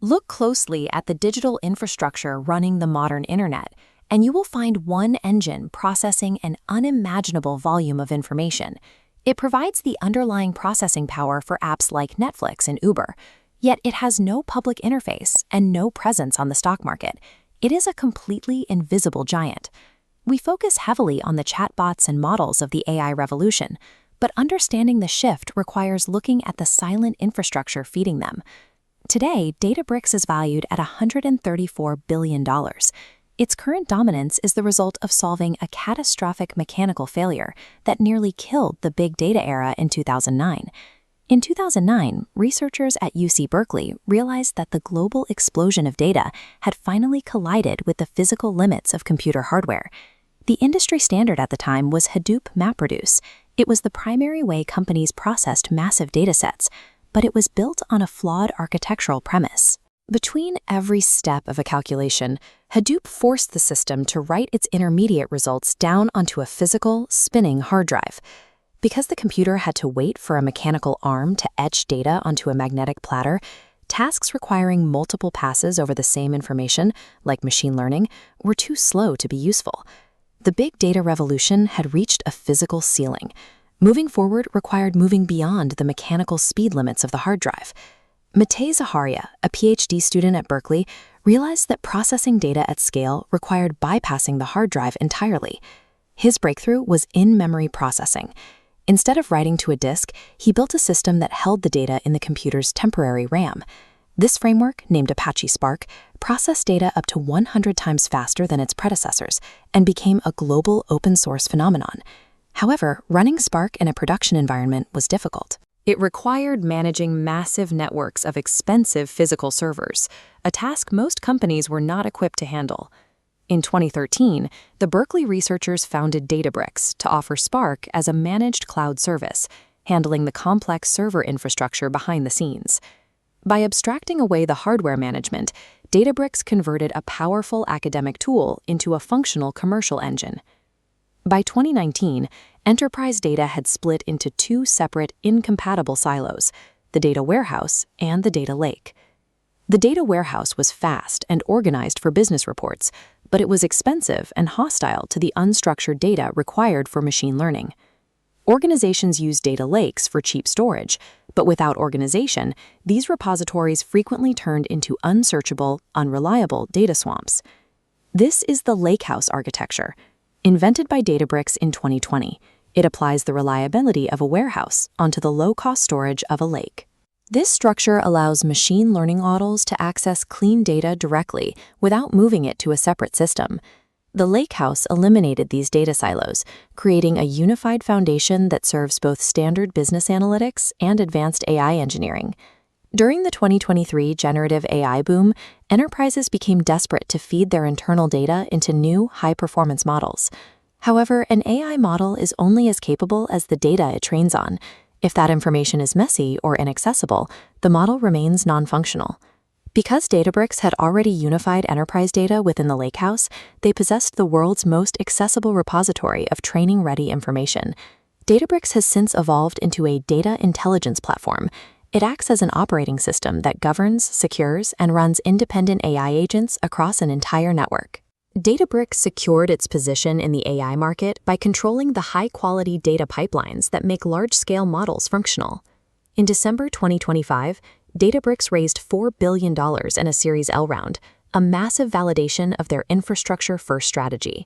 Look closely at the digital infrastructure running the modern internet, and you will find one engine processing an unimaginable volume of information. It provides the underlying processing power for apps like Netflix and Uber, yet it has no public interface and no presence on the stock market. It is a completely invisible giant. We focus heavily on the chatbots and models of the AI revolution, but understanding the shift requires looking at the silent infrastructure feeding them. Today, Databricks is valued at $134 billion. Its current dominance is the result of solving a catastrophic mechanical failure that nearly killed the big data era in 2009. In 2009, researchers at UC Berkeley realized that the global explosion of data had finally collided with the physical limits of computer hardware. The industry standard at the time was Hadoop MapReduce. It was the primary way companies processed massive datasets, but it was built on a flawed architectural premise. Between every step of a calculation, Hadoop forced the system to write its intermediate results down onto a physical, spinning hard drive. Because the computer had to wait for a mechanical arm to etch data onto a magnetic platter, tasks requiring multiple passes over the same information, like machine learning, were too slow to be useful. The big data revolution had reached a physical ceiling. Moving forward required moving beyond the mechanical speed limits of the hard drive. Matej Zaharia, a PhD student at Berkeley, realized that processing data at scale required bypassing the hard drive entirely. His breakthrough was in-memory processing. Instead of writing to a disk, he built a system that held the data in the computer's temporary RAM. This framework, named Apache Spark, processed data up to 100 times faster than its predecessors and became a global open-source phenomenon. However, running Spark in a production environment was difficult. It required managing massive networks of expensive physical servers, a task most companies were not equipped to handle. In 2013, the Berkeley researchers founded Databricks to offer Spark as a managed cloud service, handling the complex server infrastructure behind the scenes. By abstracting away the hardware management, Databricks converted a powerful academic tool into a functional commercial engine. By 2019, enterprise data had split into two separate, incompatible silos, the data warehouse and the data lake. The data warehouse was fast and organized for business reports, but it was expensive and hostile to the unstructured data required for machine learning. Organizations use data lakes for cheap storage, but without organization, these repositories frequently turned into unsearchable, unreliable data swamps. This is the Lakehouse architecture. Invented by Databricks in 2020, it applies the reliability of a warehouse onto the low-cost storage of a lake. This structure allows machine learning models to access clean data directly without moving it to a separate system. The Lakehouse eliminated these data silos, creating a unified foundation that serves both standard business analytics and advanced AI engineering. During the 2023 generative AI boom, enterprises became desperate to feed their internal data into new, high-performance models. However, an AI model is only as capable as the data it trains on. If that information is messy or inaccessible, the model remains non-functional. Because Databricks had already unified enterprise data within the Lakehouse, they possessed the world's most accessible repository of training-ready information. Databricks has since evolved into a data intelligence platform. It acts as an operating system that governs, secures, and runs independent AI agents across an entire network. Databricks secured its position in the AI market by controlling the high-quality data pipelines that make large-scale models functional. In December 2025, Databricks raised $4 billion in a Series L round, a massive validation of their infrastructure-first strategy.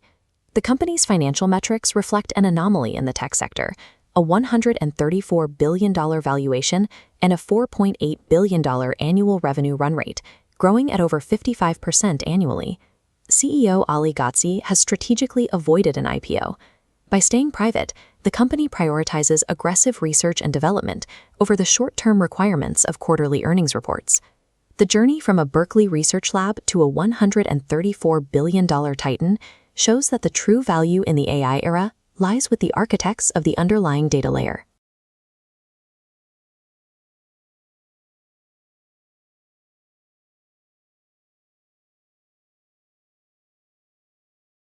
The company's financial metrics reflect an anomaly in the tech sector, a $134 billion valuation and a $4.8 billion annual revenue run rate, growing at over 55% annually. CEO Ali Ghodsi has strategically avoided an IPO. By staying private, the company prioritizes aggressive research and development over the short-term requirements of quarterly earnings reports. The journey from a Berkeley research lab to a $134 billion titan shows that the true value in the AI era lies with the architects of the underlying data layer.